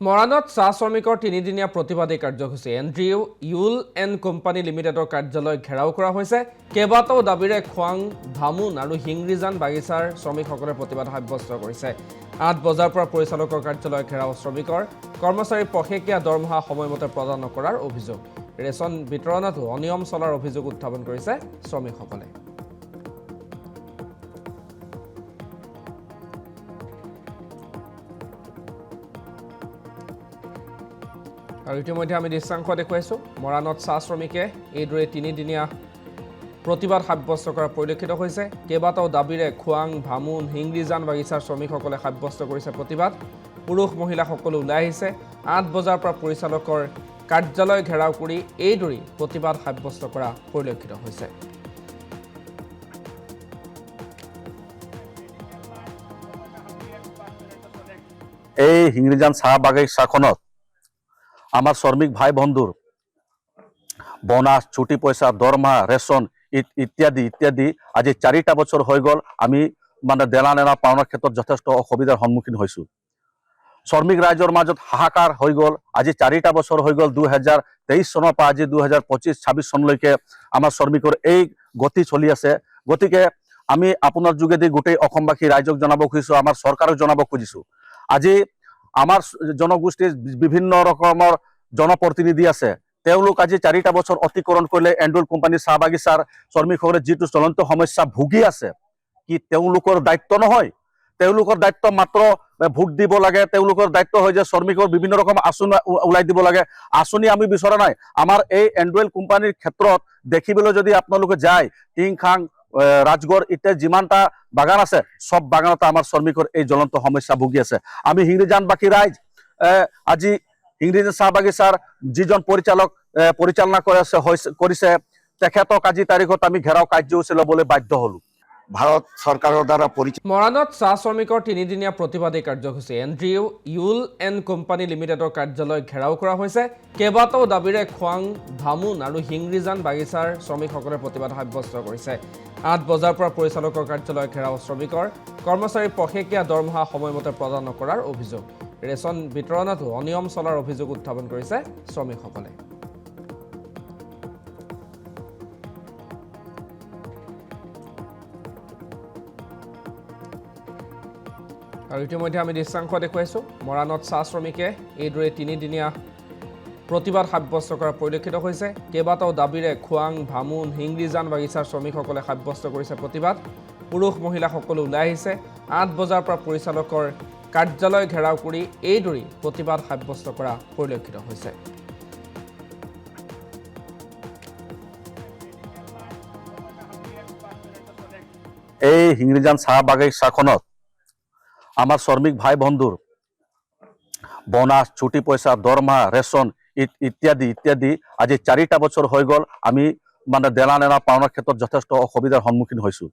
মৰাণত চাহ শ্ৰমিকৰ তিনিদিনীয়া প্ৰতিবাদী কাৰ্যসূচী এনজিও ইউল এণ্ড কোম্পানী লিমিটেডৰ কাৰ্যালয় ঘেৰাও কৰা হৈছে। কেইবাটাও দাবীৰে খোৱাং, ভামুন আৰু হিংৰিজান বাগিচাৰ শ্ৰমিকসকলে প্ৰতিবাদ সাব্যস্ত কৰিছে। ৮ বজাৰ পৰা পৰিচালকৰ কাৰ্যালয় ঘেৰাও শ্ৰমিকৰ কৰ্মচাৰীৰ পষেকীয়া দৰমহা সময়মতে প্ৰদান নকৰাৰ অভিযোগ। ৰেচন বিতৰণতো অনিয়ম চলাৰ অভিযোগ উত্থাপন কৰিছে শ্ৰমিকসকলে। আৰু ইতিমধ্যে আমি দৃশ্যাংশ দেখুৱাইছোঁ। মৰাণত চাহ শ্ৰমিকে এইদৰে তিনিদিনীয়া প্ৰতিবাদ সাব্যস্ত কৰা পৰিলক্ষিত হৈছে। কেইবাটাও দাবীৰে খোৱাং, ভামুন, হিংৰিজান বাগিচাৰ শ্ৰমিকসকলে সাব্যস্ত কৰিছে প্ৰতিবাদ। পুৰুষ মহিলা সকলো ওলাই আহিছে। ৮ বজাৰ পৰা পৰিচালকৰ কাৰ্যালয় ঘেৰাও কৰি এইদৰে প্ৰতিবাদ সাব্যস্ত কৰা পৰিলক্ষিত হৈছে। এই হিংৰিজান চাহ বাগিচাখনত আমার শ্রমিক ভাই বন্ধুর বোনাস, ছুটি পয়সা, দরমা, রেশন ইত্যাদি ইত্যাদি আজি 4টা বছর হয়ে গেল আমি মানে দেনা নেনা পাওনার ক্ষেত্রে যথেষ্ট অসুবিধার সম্মুখীন হয়েছো। শ্রমিক রাইজর মাজত হাহাকার হয়ে গেল। আজি 4টা বছর হয়ে গেল 2023 সনের পৰা আজি 2025-26 সনলৈকে আমাৰ শ্ৰমিকৰ এই গতি চলি আছে। গতিকে আমি আপনার যোগেদি গোটেই অসমবাসী রাইজক জানাব খুজিছো, আমার সরকারক জানাব খুজিছো, আজি আমার জনগোষ্ঠীর বিভিন্ন রকমের জনপ্রতিনিধি আছে, তেওঁলোক আজি 4টা বছর অতিক্রমণ করলে এন্ডুল কোম্পানির চাহ বাগিচার শ্রমিকসকলে যেটো চলন্ত সমস্যা ভুগি আছে, কি তেওঁলোকৰ দায়িত্ব নহয়? তেওঁলোকৰ দায়িত্ব মাত্ৰ ভোট দিব লাগে। তেওঁলোকৰ দায়িত্ব হয় যে শ্ৰমিকৰ বিভিন্ন ৰকম আঁচনি ওলাই দিব লাগে। আঁচনি আমি বিচৰা নাই। আমাৰ এই এন্ডুৱেল কোম্পানিৰ ক্ষেত্ৰত দেখিবলৈ যদি আপোনালোকে যায়, টিংখাং, ৰাজগড় ইত্যাদি যিমানটা বাগান আছে, সব বাগানতে আমাৰ শ্ৰমিকৰ এই জ্বলন্ত সমস্যা ভুগি আছে। আমি হিংৰিজানবাসী ৰাইজ আজি হিংৰিজান চাহ বাগিচাৰ যিজন পৰিচালনা কৰিছে তেখেতক আজি তাৰিখত আমি ঘেৰাও কাৰ্যসূচী ল'বলৈ বাধ্য হলো। ভাৰত সৰকাৰেৰ দ্বাৰা মৰাণত চাহ শ্ৰমিকৰ তিনিদিনীয়া প্ৰতিবাদী কাৰ্যসূচী এনজিও ইউল এণ্ড কোম্পানী লিমিটেডৰ কাৰ্যালয় ঘেৰাও কৰা হৈছে। কেইবাটাও দাবীৰে খোৱাং, ভামুন আৰু হিংৰিজান বাগিচাৰ শ্ৰমিকসকলে প্ৰতিবাদ সাব্যস্ত কৰিছে। ৮ বজাৰ পৰা পৰিচালকৰ কাৰ্যালয় ঘেৰাও শ্ৰমিকৰ কৰ্মচাৰীৰ পষেকীয়া দৰমহা সময়মতে প্ৰদান নকৰাৰ অভিযোগ। ৰেচন বিতৰণতো অনিয়ম চলাৰ অভিযোগ উত্থাপন কৰিছে শ্ৰমিকসকলে। আৰু ইতিমধ্যে আমি দৃশ্যাংশ দেখুৱাইছোঁ। মৰাণত চাহ শ্ৰমিকে এইদৰে তিনিদিনীয়া প্ৰতিবাদ সাব্যস্ত কৰা পৰিলক্ষিত হৈছে। কেইবাটাও দাবীৰে খোৱাং, ভামুন, হিংৰিজান বাগিচাৰ শ্ৰমিকসকলে সাব্যস্ত কৰিছে প্ৰতিবাদ। পুৰুষ মহিলা সকলো ওলাই আহিছে। ৮ বজাৰ পৰা পৰিচালকৰ কাৰ্যালয় ঘেৰাও কৰি এইদৰে প্ৰতিবাদ সাব্যস্ত কৰা পৰিলক্ষিত হৈছে। এই হিংৰিজান চাহ বাগিচাখনত আমার শ্রমিক ভাই বন্ধুর বোনাস, ছুটি পয়সা, দরমা, রেশন ইত্যাদি ইত্যাদি আজি 4টা বছর হয়ে গেল আমি মানে দেনা নেনা পাওনার ক্ষেত্রে যথেষ্ট অসুবিধার সম্মুখীন হয়েছো।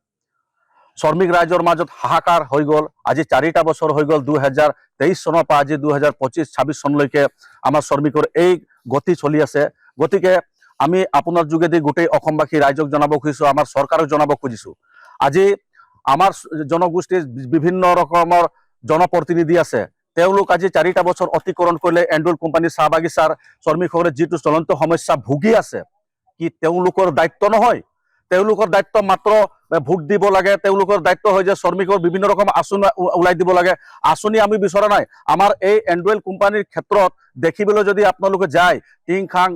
শ্রমিক রাইজর মাজত হাহাকার হয়ে গেল। আজি 4টা বছর হয়ে গেল 2023 সনের পৰা আজি 2025-26 সনলৈকে আমাৰ শ্ৰমিকৰ এই গতি চলি আছে। গতিকে আমি আপনার যোগেদি গোটেই অসমবাসী রাইজক জানাব খুজিছো, আমার সরকারক জানাব খুজিছো, আজি আমার জনগোষ্ঠীর বিভিন্ন রকমের জনপ্রতিনিধি আছে, তেওঁলোক আজি 4টা বছর অতিক্রমণ করলে এন্ডুল কোম্পানির চাহ বাগিচার শ্রমিকসকলে যেটো চলন্ত সমস্যা ভুগি আছে, কি তেওঁলোকৰ দায়িত্ব নহয়? তেওঁলোকৰ দায়িত্ব মাত্ৰ ভোট দিব লাগে। তেওঁলোকৰ দায়িত্ব হয় যে শ্ৰমিকৰ বিভিন্ন ৰকম আঁচনি ওলাই দিব লাগে। আঁচনি আমি বিচৰা নাই। আমাৰ এই এন্ডুৱেল কোম্পানিৰ ক্ষেত্ৰত দেখিবলৈ যদি আপোনালোকে যায়, টিংখাং,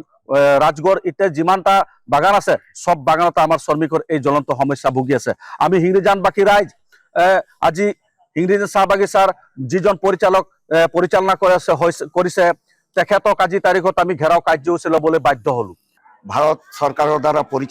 ৰাজগড় ইত্যাদি যিমানটা বাগান আছে, সব বাগানতে আমাৰ শ্ৰমিকৰ এই জ্বলন্ত সমস্যা ভুগি আছে। আমি হিংৰিজানবাসী ৰাইজ আজি হিংৰিজান চাহ বাগিচাৰ যিজন পৰিচালনা কৰিছে তেখেতক আজি তাৰিখত আমি ঘেৰাও কাৰ্যসূচী ল'বলৈ বাধ্য হলো। ভাৰত সৰকাৰেৰ দ্বাৰা